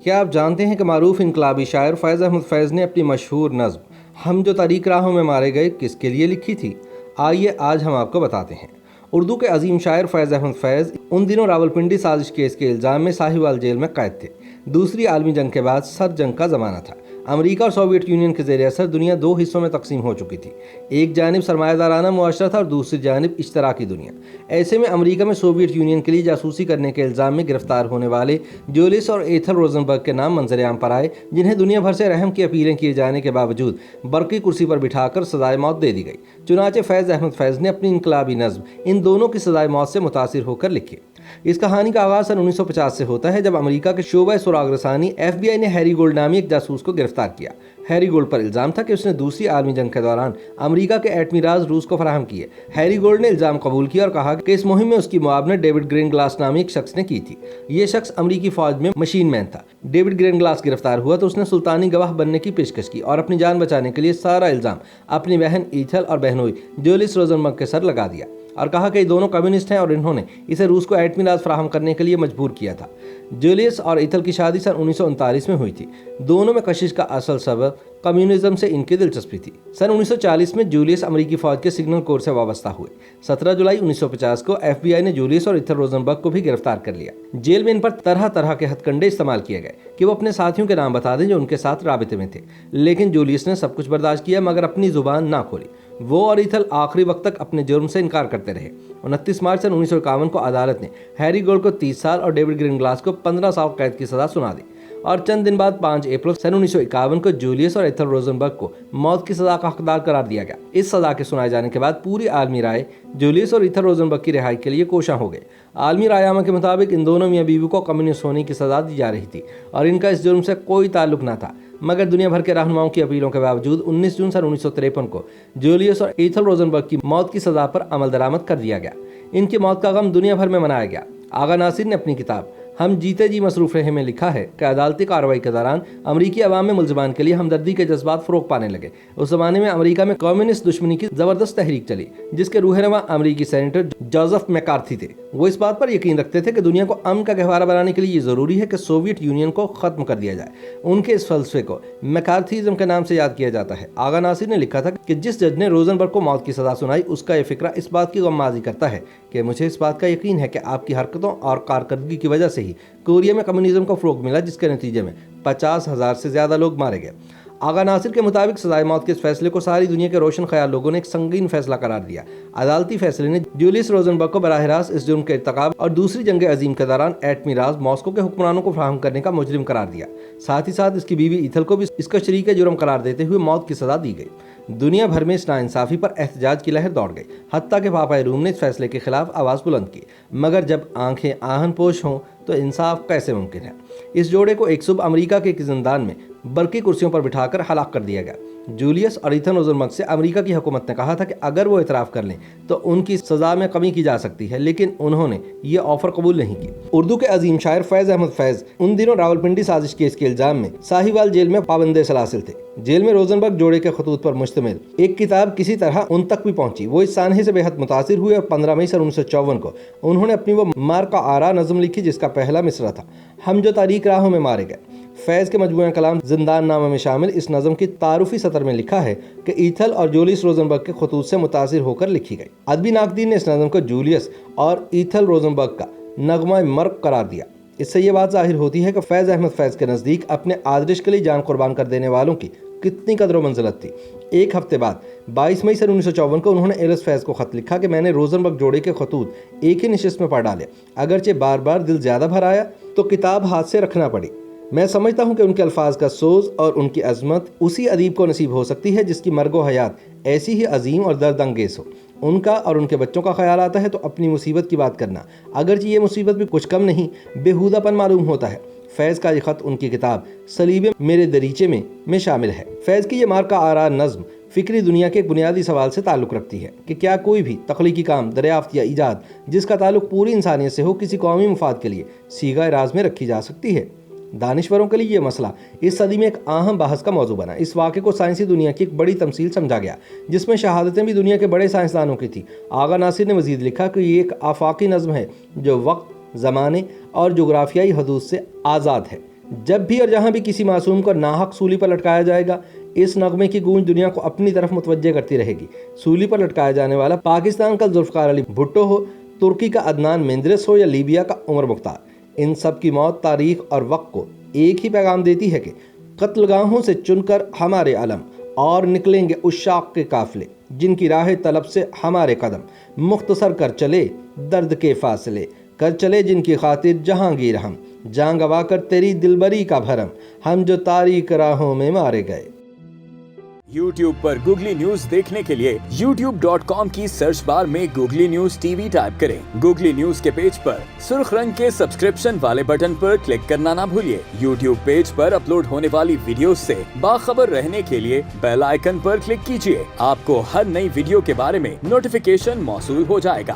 کیا آپ جانتے ہیں کہ معروف انقلابی شاعر فیض احمد فیض نے اپنی مشہور نظم ہم جو تاریک راہوں میں مارے گئے کس کے لیے لکھی تھی؟ آئیے آج ہم آپ کو بتاتے ہیں۔ اردو کے عظیم شاعر فیض احمد فیض ان دنوں راولپنڈی سازش کیس کے الزام میں ساہیوال جیل میں قید تھے۔ دوسری عالمی جنگ کے بعد سرد جنگ کا زمانہ تھا۔ امریکہ اور سوویت یونین کے زیر اثر دنیا دو حصوں میں تقسیم ہو چکی تھی۔ ایک جانب سرمایہ دارانہ معاشرہ تھا اور دوسری جانب اشتراکی دنیا۔ ایسے میں امریکہ میں سوویت یونین کے لیے جاسوسی کرنے کے الزام میں گرفتار ہونے والے جولیس اور ایتھل روزنبرگ کے نام منظر عام پر آئے، جنہیں دنیا بھر سے رحم کی اپیلیں کیے جانے کے باوجود برقی کرسی پر بٹھا کر سزائے موت دے دی گئی۔ چنانچہ فیض احمد فیض نے اپنی انقلابی نظم ان دونوں کی سزائے موت سے متاثر ہو کر لکھی۔ اس کہانی کا آغاز سن 1950 سے ہوتا ہے، جب امریکہ کے شعبہ سراغ رسانی FBI نے ہیری گولڈ نامی ایک جاسوس کو گرفتار کیا۔ ہیری گولڈ پر الزام تھا کہ اس نے دوسری عالمی جنگ کے دوران امریکہ کے ایٹمی راز روس کو فراہم کیے۔ ہیری گولڈ نے الزام قبول کیا اور کہا کہ اس مہم میں اس کی معاونت ڈیوڈ گرین گلاس نامی ایک شخص نے کی تھی۔ یہ شخص امریکی فوج میں مشین مین تھا۔ ڈیوڈ گرین گلاس گرفتار ہوا تو اس نے سلطانی گواہ بننے کی پیشکش کی اور اپنی جان بچانے کے لیے سارا الزام اپنی بہن ایتھل اور بہنوئی جولیس روزنبرگ کے سر لگا دیا اور کہا کہ یہ دونوں کمیونسٹ ہیں اور انہوں نے اسے روس کو ایٹمی راز فراہم کرنے کے لیے مجبور کیا تھا۔ جولیس اور ایتھل کی شادی سن 1939 میں ہوئی تھی۔ دونوں میں کشش کا اصل سبب کمیونزم سے ان کی دلچسپی تھی۔ سن 1940 میں جولیس امریکی فوج کے سگنل کور سے وابستہ ہوئے۔ 17 جولائی 1950 کو FBI نے جولیس اور ایتھل روزنبرگ کو بھی گرفتار کر لیا۔ جیل میں ان پر طرح طرح کے ہتھ کنڈے استعمال کیے گئے کہ وہ اپنے ساتھیوں کے نام بتا دیں جو ان کے ساتھ رابطے میں تھے، لیکن جولیس نے سب کچھ برداشت کیا مگر اپنی زبان نہ کھولی۔ وہ اور ایتھل آخری وقت تک اپنے جرم سے انکار کرتے رہے۔ 29 مارچ سن 1951 کو عدالت نے ہیری گولڈ کو 30 سال اور ڈیوڈ گرین گلاس کو 15 سال قید کی سزا سنا دی، اور چند دن بعد 5 اپریل سن 1951 کو جولیس اور ایتھل روزنبرگ کو موت کی سزا کا حقدار قرار دیا گیا۔ اس سزا کے سنائے جانے کے بعد پوری عالمی رائے جولیس اور ایتھل روزنبرگ کی رہائی کے لیے کوشاں ہو گئے۔ عالمی رائے عامہ کے مطابق ان دونوں میاں بیوی کو کمیونسٹ ہونے کی سزا دی جا رہی تھی اور ان کا اس جرم سے کوئی تعلق نہ تھا، مگر دنیا بھر کے رہنماؤں کی اپیلوں کے باوجود 19 جون سن 1953 کو جولیس اور ایتھل روزنبرگ کی موت کی سزا پر عمل درآمد کر دیا گیا۔ ان کی موت کا غم دنیا بھر میں منایا گیا۔ آغا ناصر نے اپنی کتاب ہم جیتے جی مصروف رہے میں لکھا ہے کہ عدالتی کارروائی کے دوران امریکی عوام میں ملزمان کے لیے ہمدردی کے جذبات فروغ پانے لگے۔ اس زمانے میں امریکہ میں کمیونسٹ دشمنی کی زبردست تحریک چلی، جس کے رہنما امریکی سینیٹر جوزف میکارتھی تھے۔ وہ اس بات پر یقین رکھتے تھے کہ دنیا کو امن کا گہوارہ بنانے کے لیے یہ ضروری ہے کہ سوویت یونین کو ختم کر دیا جائے۔ ان کے اس فلسفے کو میکارتھیزم کے نام سے یاد کیا جاتا ہے۔ آغا ناصر نے لکھا تھا کہ جس جج نے روزنبرگ کو موت کی سزا سنائی، اس کا یہ فکرہ اس بات کی غمازی کرتا ہے کہ مجھے اس بات کا یقین ہے کہ آپ کی حرکتوں اور کارکردگی کی وجہ سے ہی کوریا میں کمیونزم کو فروغ ملا، جس کے نتیجے میں 50,000 سے زیادہ لوگ مارے گئے۔ آغا ناصر کے مطابق سزائے موت کے اس فیصلے کو ساری دنیا کے روشن خیال لوگوں نے ایک سنگین فیصلہ قرار دیا۔ عدالتی فیصلے نے جولیس روزنبرگ کو براہ راست اس جرم کے ارتکاب اور دوسری جنگ عظیم کے دوران ایٹمی راز ماسکو کے حکمرانوں کو فراہم کرنے کا مجرم قرار دیا۔ ساتھ ہی ساتھ اس کی بیوی ایتھل کو بھی اس کا شریک جرم قرار دیتے ہوئے موت کی سزا دی گئی۔ دنیا بھر میں اس ناانصافی پر احتجاج کی لہر دوڑ گئی، حتیٰ کہ پاپا روم نے اس فیصلے کے خلاف آواز بلند کی۔ مگر جب آنکھیں آہن پوش ہوں تو انصاف کیسے ممکن ہے؟ اس جوڑے کو ایک صبح امریکہ کے ایک زندان میں برقی کرسیوں پر بٹھا کر ہلاک کر دیا گیا۔ جولیس اور ایتھل روزنبرگ سے امریکہ کی حکومت نے کہا تھا کہ اگر وہ اعتراف کر لیں تو ان کی سزا میں کمی کی جا سکتی ہے، لیکن انہوں نے یہ آفر قبول نہیں کی۔ اردو کے عظیم شاعر فیض احمد فیض ان دنوں راولپنڈی سازش کیس کے الزام میں ساہیوال جیل میں پابند سلاسل تھے۔ جیل میں روزنبرگ جوڑے کے خطوط پر مشتمل ایک کتاب کسی طرح ان تک بھی پہنچی۔ وہ اس سانحے سے بے حد متاثر ہوئے اور 15 مئی سن 1954 کو انہوں نے اپنی وہ مار کا آرا نظم لکھی، جس کا پہلا مصرع تھا ہم جو تاریک راہوں میں مارے گئے۔ فیض کے مجموعہ کلام زندان نامہ میں شامل اس نظم کی تعارفی سطر میں لکھا ہے کہ ایتھل اور جولیس روزنبرگ کے خطوط سے متاثر ہو کر لکھی گئی۔ ادبی ناقدین نے اس نظم کو جولیس اور ایتھل روزنبرگ کا نغمہ مرگ قرار دیا۔ اس سے یہ بات ظاہر ہوتی ہے کہ فیض احمد فیض کے نزدیک اپنے آدرش کے لیے جان قربان کر دینے والوں کی کتنی قدر و منزلت تھی۔ ایک ہفتے بعد 22 مئی سن 1954 کو انہوں نے ایلس فیض کو خط لکھا کہ میں نے روزنبرگ جوڑے کے خطوط ایک ہی نشست میں پڑھ ڈالے، اگرچہ بار بار دل زیادہ بھر آیا تو کتاب ہاتھ سے رکھنا پڑی۔ میں سمجھتا ہوں کہ ان کے الفاظ کا سوز اور ان کی عظمت اسی ادیب کو نصیب ہو سکتی ہے جس کی مرگ و حیات ایسی ہی عظیم اور درد انگیز ہو۔ ان کا اور ان کے بچوں کا خیال آتا ہے تو اپنی مصیبت کی بات کرنا، اگرچہ یہ مصیبت بھی کچھ کم نہیں، بیہودہ پن معلوم ہوتا ہے۔ فیض کا یہ خط ان کی کتاب صلیب میرے دریچے میں شامل ہے۔ فیض کی یہ مار کا آرا نظم فکری دنیا کے ایک بنیادی سوال سے تعلق رکھتی ہے کہ کیا کوئی بھی تخلیقی کام، دریافت یا ایجاد جس کا تعلق پوری انسانیت سے ہو، کسی قومی مفاد کے لیے صیغہ راز میں رکھی جا سکتی ہے؟ دانشوروں کے لیے یہ مسئلہ اس صدی میں ایک اہم بحث کا موضوع بنا۔ اس واقعے کو سائنسی دنیا کی ایک بڑی تمثیل سمجھا گیا، جس میں شہادتیں بھی دنیا کے بڑے سائنسدانوں کی تھیں۔ آغا ناصر نے مزید لکھا کہ یہ ایک آفاقی نظم ہے جو وقت، زمانے اور جغرافیائی حدود سے آزاد ہے۔ جب بھی اور جہاں بھی کسی معصوم کو ناحق سولی پر لٹکایا جائے گا، اس نغمے کی گونج دنیا کو اپنی طرف متوجہ کرتی رہے گی۔ سولی پر لٹکایا جانے والا پاکستان کا ذوالفقار علی بھٹو ہو، ترکی کا عدنان مندرس ہو یا لیبیا کا عمر مختار، ان سب کی موت تاریخ اور وقت کو ایک ہی پیغام دیتی ہے کہ قتل گاہوں سے چن کر ہمارے علم اور نکلیں گے عشاق کے قافلے، جن کی راہ طلب سے ہمارے قدم مختصر کر چلے درد کے فاصلے، کر چلے جن کی خاطر جہانگیر ہم، جان گوا کر تیری دلبری کا بھرم، ہم جو تاریک راہوں میں مارے گئے۔ YouTube پر گوگلی نیوز دیکھنے کے لیے youtube.com کی سرچ بار میں googly news T V type کریں۔ گوگلی نیوز کے پیج پر سرخ رنگ کے سبسکرپشن والے بٹن پر کلک کرنا نہ بھولیے۔ YouTube پیج پر اپلوڈ ہونے والی ویڈیوز سے باخبر رہنے کے لیے بیل آئیکن پر کلک کیجیے۔ آپ کو ہر نئی ویڈیو کے بارے میں نوٹیفیکیشن موصول ہو جائے گا۔